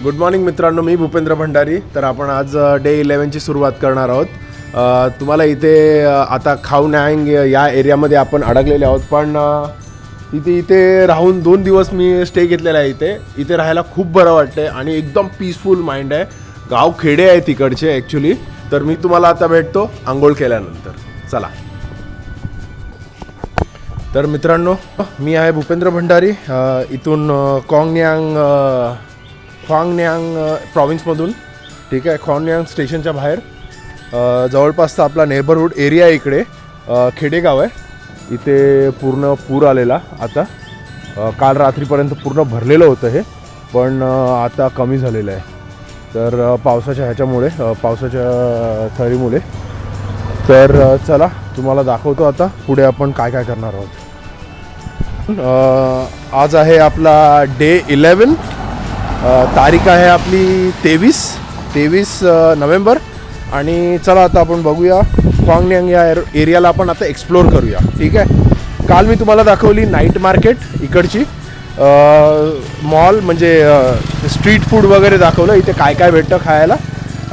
Good morning मित्रांनो, मी भूपेंद्र भंडारी. तर आपण आज डे 11ची सुरुवात करणार आहोत. तुम्हाला इथे आता खाऊनँग या एरियामध्ये आपण अडकलेले आहोत, पण इथे राहून 2 दिवस मी स्टे घेतलेला आहे. इथे राहायला खूप बरं वाटतं आहे आणि एकदम पीसफुल माइंड आहे. गाव खेडे आहे तिकडचे ॲक्च्युली. तर मी तुम्हाला आता भेटतो आंघोळ केल्यानंतर. चला. तर मित्रांनो, मी आहे भूपेंद्र भंडारी. इथून ख्वांगन्यांग प्रॉविन्समधून, ठीक आहे. ख्वांगन्यांग स्टेशनच्या बाहेर जवळपासचा आपला नेबरहूड एरिया आहे. इकडे खेडेगाव आहे. इथे पूर्ण पूर आलेला. आता काल रात्रीपर्यंत पूर्ण भरलेलं होतं हे, पण आता कमी झालेलं आहे. तर पावसाच्या ह्याच्यामुळे, पावसाच्या थरीमुळे. तर चला तुम्हाला दाखवतो आता पुढे आपण काय काय करणार आहोत. आज आहे आपला डे 11. तारीख आहे आपली 23 नोव्हेंबर. आणि चला आता आपण बघूया ख्वांगन्यांग या एरियाला आपण आता एक्सप्लोर करूया, ठीक आहे. काल मी तुम्हाला दाखवली नाईट मार्केट इकडची, मॉल म्हणजे स्ट्रीट फूड वगैरे दाखवलं, इथे काय काय भेटतं खायला,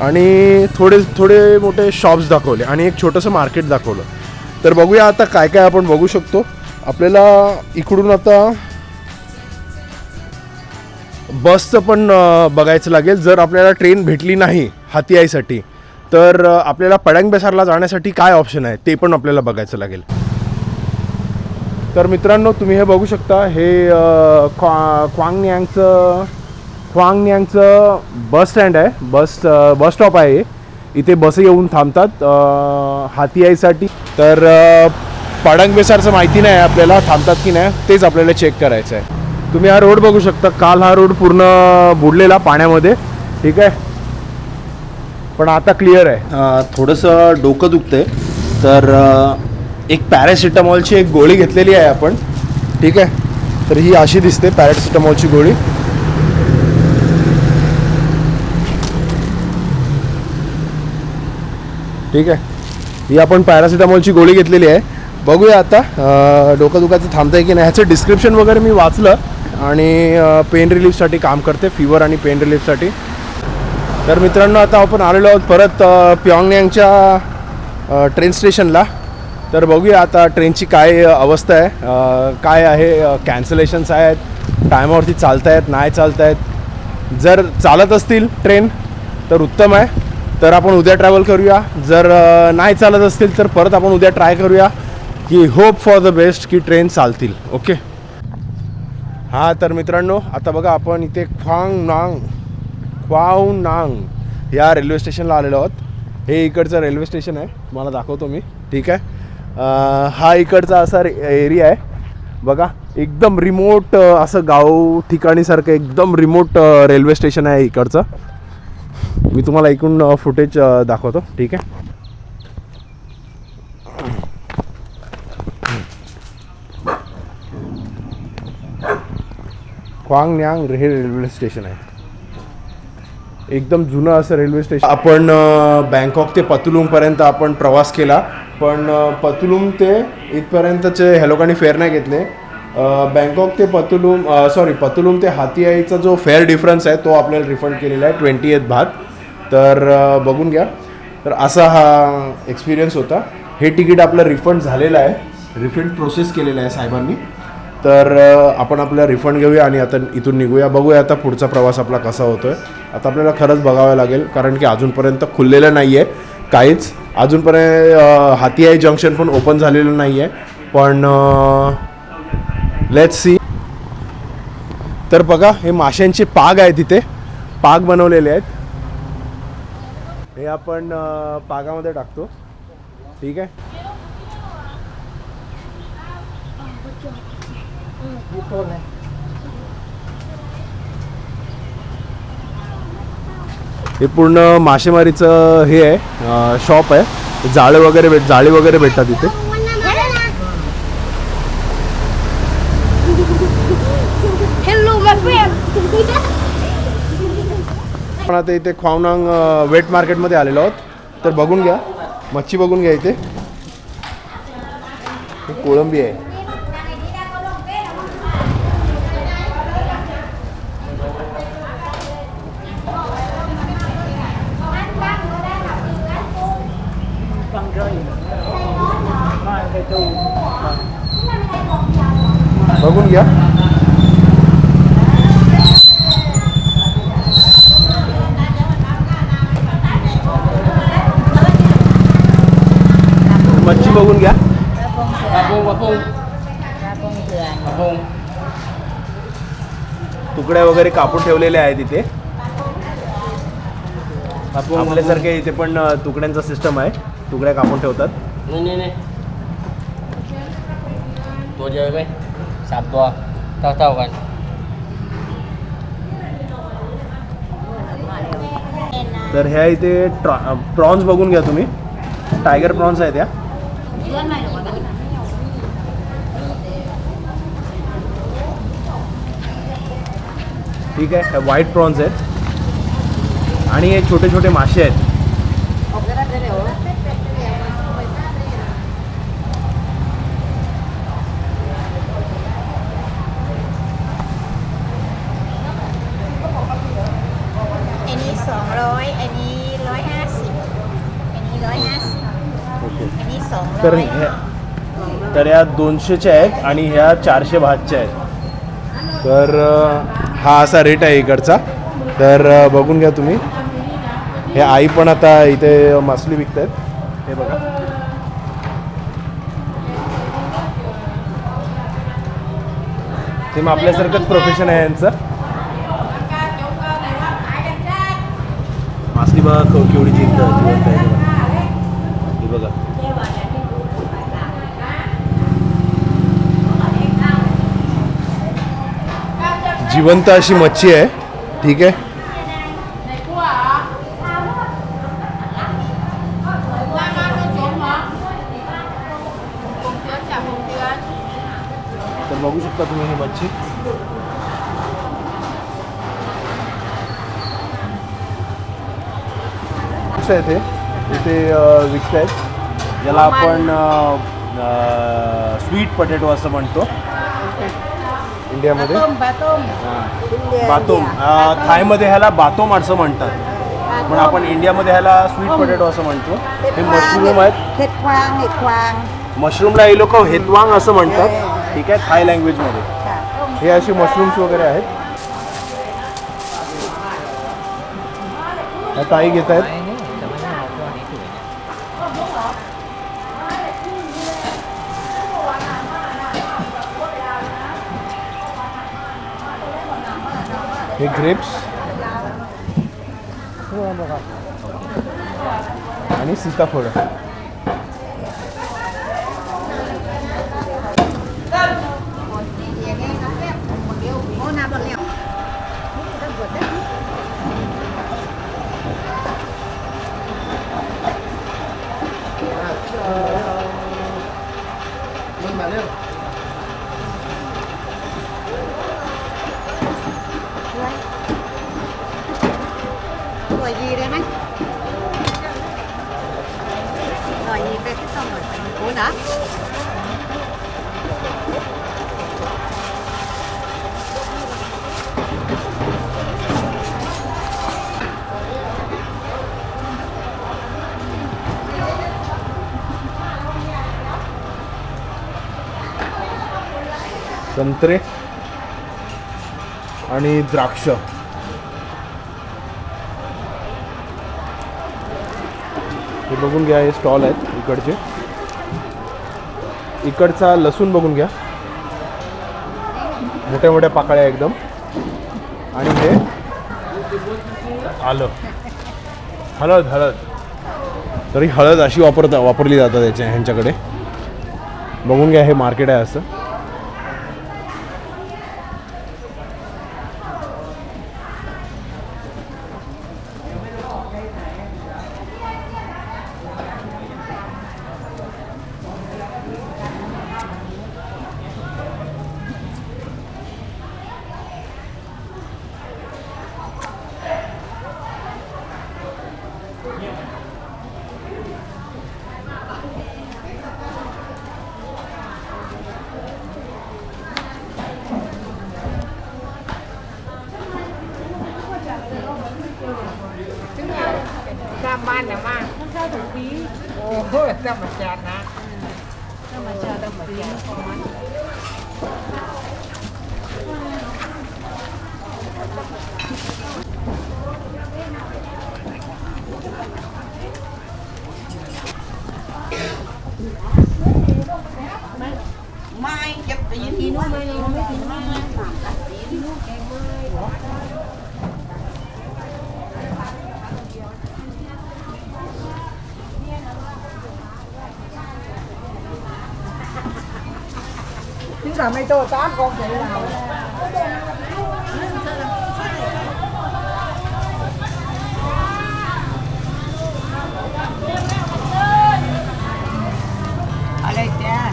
आणि थोडे मोठे शॉप्स दाखवले आणि एक छोटंसं मार्केट दाखवलं. तर बघूया आता काय काय आपण बघू शकतो. आपल्याला इकडून आता बसचं पण बघायचं लागेल. जर आपल्याला ट्रेन भेटली नाही हातीआईसाठी, तर आपल्याला पडंगबेसारला जाण्यासाठी काय ऑप्शन आहे ते पण आपल्याला बघायचं लागेल. तर मित्रांनो, तुम्ही हे बघू शकता, हे ख्वांगन्यांगचं बस स्टँड आहे. बस स्टॉप आहे. इथे बस येऊन थांबतात हातीआईसाठी. तर पडंगबेसारचं माहिती नाही आपल्याला थांबतात की नाही, तेच आपल्याला चेक करायचं आहे. तुम्ही हा रोड बघू शकता. काल हा रोड पूर्ण बुडलेला पाण्यामध्ये, ठीक आहे, पण आता क्लिअर आहे. थोडंसं डोकं दुखतंय, तर एक पॅरासिटामॉलची एक गोळी घेतलेली आहे आपण, ठीक आहे. तर ही अशी दिसते पॅरासिटामॉलची गोळी. ठीक आहे, ही आपण पॅरासिटामॉलची गोळी घेतलेली आहे. बघूया आता डोकं दुखायचं थांबतंय की नाही. ह्याचं डिस्क्रिप्शन वगैरे मी वाचलं आणि पेन रिलीफसाठी काम करते, फीवर आणि पेन रिलीफसाठी. तर मित्रांनो, आता आपण आलेलो आहोत परत प्योंगयांगच्या ट्रेन स्टेशनला. तर बघूया आता ट्रेनची काय अवस्था आहे, काय आहे, कॅन्सलेशन्स आहेत, टायमावरती चालत आहेत नाही चालत आहेत. जर चालत असतील ट्रेन तर उत्तम आहे, तर आपण उद्या ट्रॅव्हल करूया. जर नाही चालत असतील तर परत आपण उद्या ट्राय करूया, की होप फॉर द बेस्ट की ट्रेन चालतील. ओके. हां, तर मित्रांनो, आता बघा आपण इथे ख्वांगनांग या रेल्वे स्टेशनला आलेलो आहोत. हे इकडचं रेल्वे स्टेशन आहे, तुम्हाला दाखवतो मी, ठीक आहे. हा इकडचा असा एरिया आहे बघा. एकदम रिमोट असं गाव ठिकाणीसारखं एकदम रिमोट रेल्वे स्टेशन आहे इकडचं. मी तुम्हाला इकडून फुटेज दाखवतो, ठीक आहे. ख्वांगन्यांग हे रेल्वे स्टेशन आहे. एकदम जुनं असं रेल्वे स्टेशन. आपण बँकॉक ते पतुलुंगपर्यंत आपण प्रवास केला, पण पतुलुंग ते इथपर्यंतचे ह्या लोकांनी फेअर नाही घेतले. बँकॉक ते पतुलुंग ते हातीआईचा जो फेअर डिफरन्स आहे तो आपल्याला रिफंड केलेला आहे 28 बात. तर बघून घ्या. तर असा हा एक्सपिरियन्स होता. हे तिकीट आपलं रिफंड झालेलं आहे, रिफंड प्रोसेस केलेलं आहे साहेबांनी. तर आपण आपल्याला रिफंड घेऊया आणि आता इथून निघूया. बघूया आता पुढचा प्रवास आपला कसा होतो आहे. आता आपल्याला खरंच बघावं लागेल, कारण की अजूनपर्यंत खुललेलं नाही आहे काहीच. अजूनपर्यंत हातीआई जंक्शन पण ओपन झालेलं नाही आहे, पण लेट्स सी. तर बघा, हे माशांचे पाग आहेत, तिथे पाग बनवलेले आहेत. हे आपण पागामध्ये टाकतो, ठीक आहे. हे पूर्ण मासेमारीचं हे आहे, शॉप आहे. जाळी वगैरे भेटतात इथे. आपण आता इथे ख्वांगनांग वेट मार्केटमध्ये आलेलो आहोत. तर बघून घ्या, मच्छी बघून घ्या. इथे कोळंबी आहे. बघून घ्या. मच्छी बघून घ्या. तुकड्या वगैरे कापून ठेवलेले आहेत इथे. आपल्यासारखे इथे पण तुकड्यांचा सिस्टम आहे. तुकड्या कापून ठेवतात. नहीं तो जो है 3 ตัวเท่ากัน तर ह्या इथे प्रॉन्स बघून घ्या तुम्ही. टायगर प्रॉन्स आहेत या. ठीक आहे. ह्या व्हाईट प्रॉन्स आहेत आणि हे छोटे छोटे मासे आहेत. तर ह्या 200च्या आहेत आणि ह्या 405च्या आहेत. तर हा असा रेट आहे इकडचा. तर बघून घ्या तुम्ही. हे आई पण आता इथे मासली विकत आहेत. हे बघा. ते मग आपल्यासारखंच प्रोफेशन आहे यांचं. मासली बघा केवढी जिवंत आहे. हे बघा. जिवंत अशी मच्छी आहे. ठीक आहे. तर बघू शकता तुम्ही ही मच्छी. इथे इथे विकत आहेत. ज्याला आपण स्वीट पोटॅटो असं म्हणतो इंडियामध्ये. बातोम. थायमध्ये ह्याला बातोम असं म्हणतात, पण आपण इंडियामध्ये ह्याला स्वीट पोटॅटो असं म्हणतो. हे मशरूम आहेत. मशरूमला हे लोक हेतवांग असं म्हणतात. ठीक आहे. थाय लँग्वेजमध्ये हे असे मशरूम्स वगैरे आहेत. ह्या ताई घेत आहेत. हे ग्रेप्स आणि सीताफळ. Rồi gì đây mấy? Rồi gì đây cái xong rồi. Ủa nữa? संत्रे आणि द्राक्ष. हे बघून घ्या. हे स्टॉल आहेत इकडचे. इकडचा लसूण बघून घ्या. मोठ्या मोठ्या पाकळ्या एकदम. आणि हे आलं. हळद. तरी हळद अशी वापरली जातात ह्यांच्याकडे. बघून घ्या. हे मार्केट आहे असं. Ra ban nhà mang. Không sao thủ phí. Ồ, ra mặt chạt nè. Mai chụp tự nhiên đi nuôi mai không biết gì mai chứ là mấy tôi 8 con vậy nào ở đây cha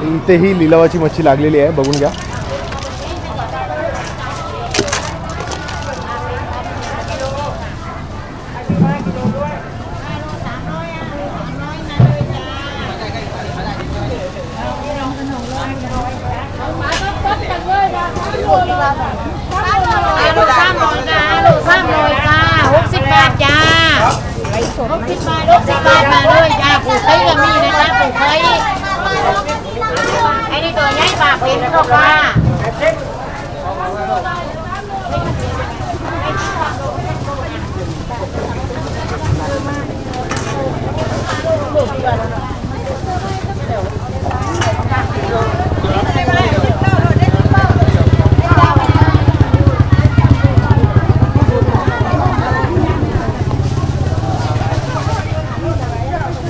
इथेही लिलावाची मच्छी लागलेली आहे, बघून घ्या. Alo Sam rồi ca 60 บาทจ้า60 บาทมาเลยจ้าปูไข่ก็มีนะจ้าปูไข่ไอ้นี่ตัวใหญ่ปากเป็นหรอกว่า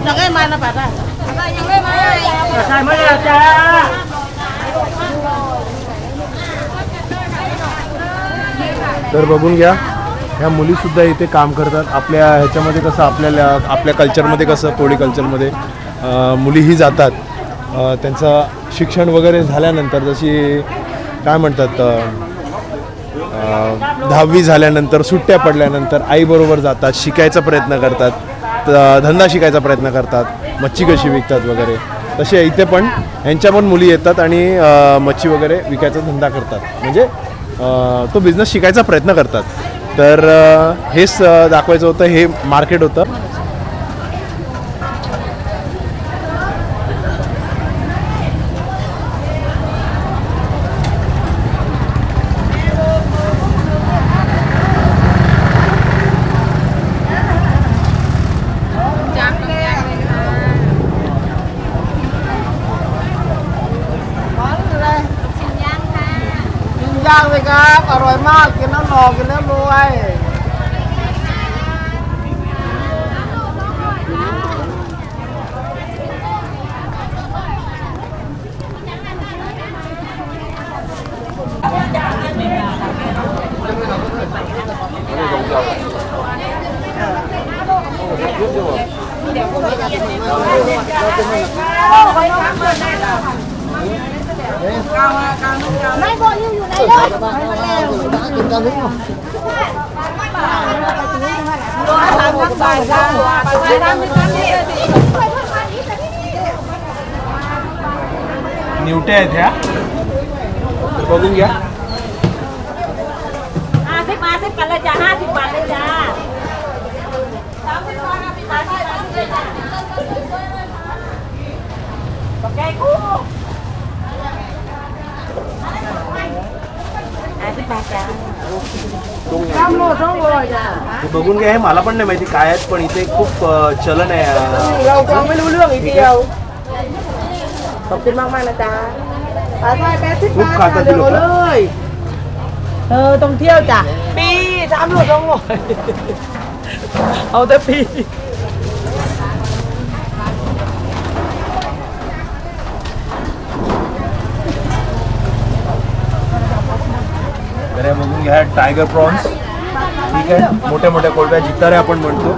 ยังไงมานะป้าจ้ายังไงมาใช่มาแล้วจ้า तर बघून घ्या, ह्या मुलीसुद्धा इथे काम करतात. आपल्या ह्याच्यामध्ये कसं आपल्या कल्चरमध्ये कसं कोळी कल्चरमध्ये मुलीही जातात. त्यांचं शिक्षण वगैरे झाल्यानंतर जशी काय म्हणतात 10वी झाल्यानंतर सुट्ट्या पडल्यानंतर आईबरोबर जातात, शिकायचा प्रयत्न करतात, धंदा शिकायचा प्रयत्न करतात, मच्छी कशी विकतात वगैरे. तसे इथे पण ह्यांच्या पण मुली येतात आणि मच्छी वगैरे विकायचा धंदा करतात, म्हणजे तो बिझनेस शिकायचा प्रयत्न करतात. तर हेच दाखवायचं होतं, हे मार्केट होतं.ย่างเลยครับอร่อยมากกินแล้วหล่อกินแล้วรวย ไม่บอกอยู่ไหนเลย निवट्या आहेत ह्या, तर बघून घ्या. 50กันเลยจ้า50 บาทเลยจ้าตกใจกู50 บาทจ้า 3 โล 2 โลจ้ะ हे बघून घ्या, हे मला पण नाही माहिती काय आहेत, पण इथे खूप चलन आहे. เราฟังไม่รู้เรื่องอีกเดียวขอบคุณมากๆนะจ๊ะปลาทอด80 บาทเดี๋ยวเลยต้องเที่ยวจ้ะปี3 โล 2 โลเอาแต่ปี तर हे बघून घ्या, टायगर प्रॉन्स. ठीक आहे, मोठ्या मोठ्या कोळंब्या, जितारे आपण म्हणतो.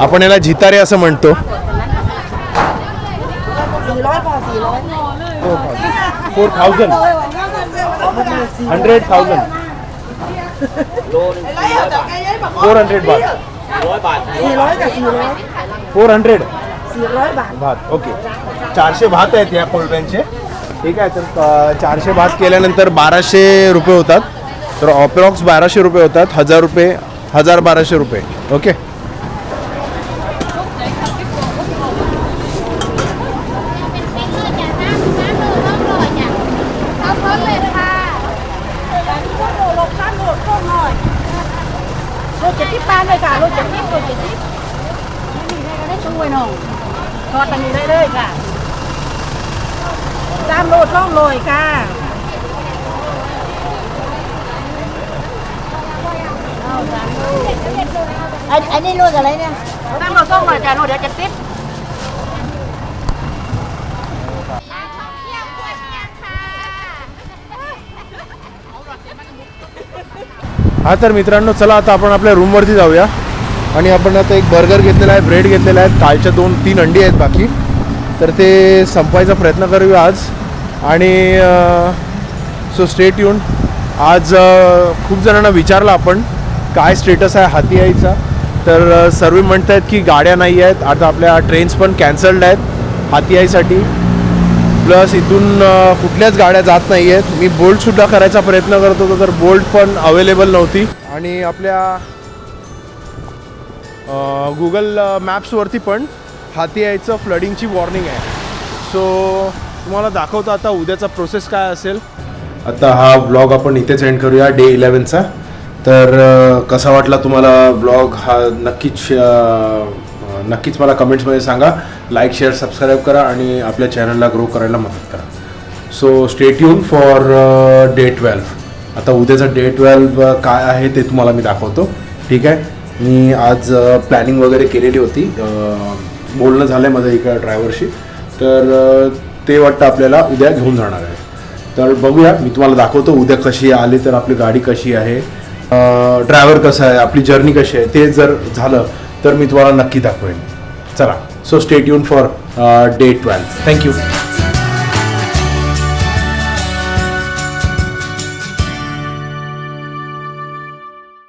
आपण याला जितारे असं म्हणतो. 400 บาท 4,000 100,000 400 बात 400กับ400 400 บาท भात. ओके, 400 भात आहेत या कोळंब्यांचे. ठीक आहे, तर 400 भात केल्यानंतर 1200 रुपये होतात. तर अप्रॉक्स 1200 रुपये होतात. 1000 रुपये, 1200 रुपये. ओके, ลูกจะทิพย์บ้านเลยค่ะลูกจะทิพย์นี่ได้ช่วยน้องทอดตังนี้ได้เลยค่ะตามโลดล่องโรยค่ะอันนี้ลูกอะไรเนี่ยตามโลดล่องโรยจ้ะโลดเดี๋ยวจะทิพย์ हा तर मित्रांनो चला आता आपण आपल्या रूमवरती जाऊया आणि आपण आता एक बर्गर घेतलेला आहे, ब्रेड घेतलेला आहे, कालच्या 2-3 अंडी आहेत बाकी, तर ते संपवायचा प्रयत्न करूया आज. आणि सो स्टे ट्यून. आज खूप जणांना विचारलं आपण काय स्टेटस आहे हाती आईचा, तर सर्व म्हणत आहेत की गाड्या नाही आहेत, आता आपल्या ट्रेन्स पण कॅन्सल्ड आहेत हाती आईसाठी, प्लस इथून कुठल्याच गाड्या जात नाही आहेत. मी बोल्टसुद्धा करायचा प्रयत्न करत होतो तर बोल्ट पण अवेलेबल नव्हती. आणि आपल्या गुगल मॅप्सवरती पण हाती यायचं फ्लडिंगची वॉर्निंग आहे. सो तुम्हाला दाखवतो आता उद्याचा प्रोसेस काय असेल. आता हा व्लॉग आपण इथेच एंड करूया डे 11चा. तर कसा वाटला तुम्हाला व्लॉग हा नक्कीच मला कमेंट्समध्ये सांगा. लाईक शेअर सबस्क्राईब करा आणि आपल्या चॅनलला ग्रो करायला मदत करा. So stay tune for day 12. आता उद्याचा डे 12 काय आहे ते तुम्हाला मी दाखवतो. ठीक आहे. मी आज प्लॅनिंग वगैरे केलेली होती, बोलणं झालं आहे माझं एका ड्रायव्हरशी, तर ते वाटतं आपल्याला उद्या घेऊन जाणार आहे. तर बघूया, मी तुम्हाला दाखवतो उद्या कशी आली तर आपली गाडी कशी आहे, ड्रायव्हर कसा आहे, आपली जर्नी कशी आहे. ते जर झालं तर मी तुम्हाला नक्की दाखवेन. चला, so stay tune for day 12. Thank you.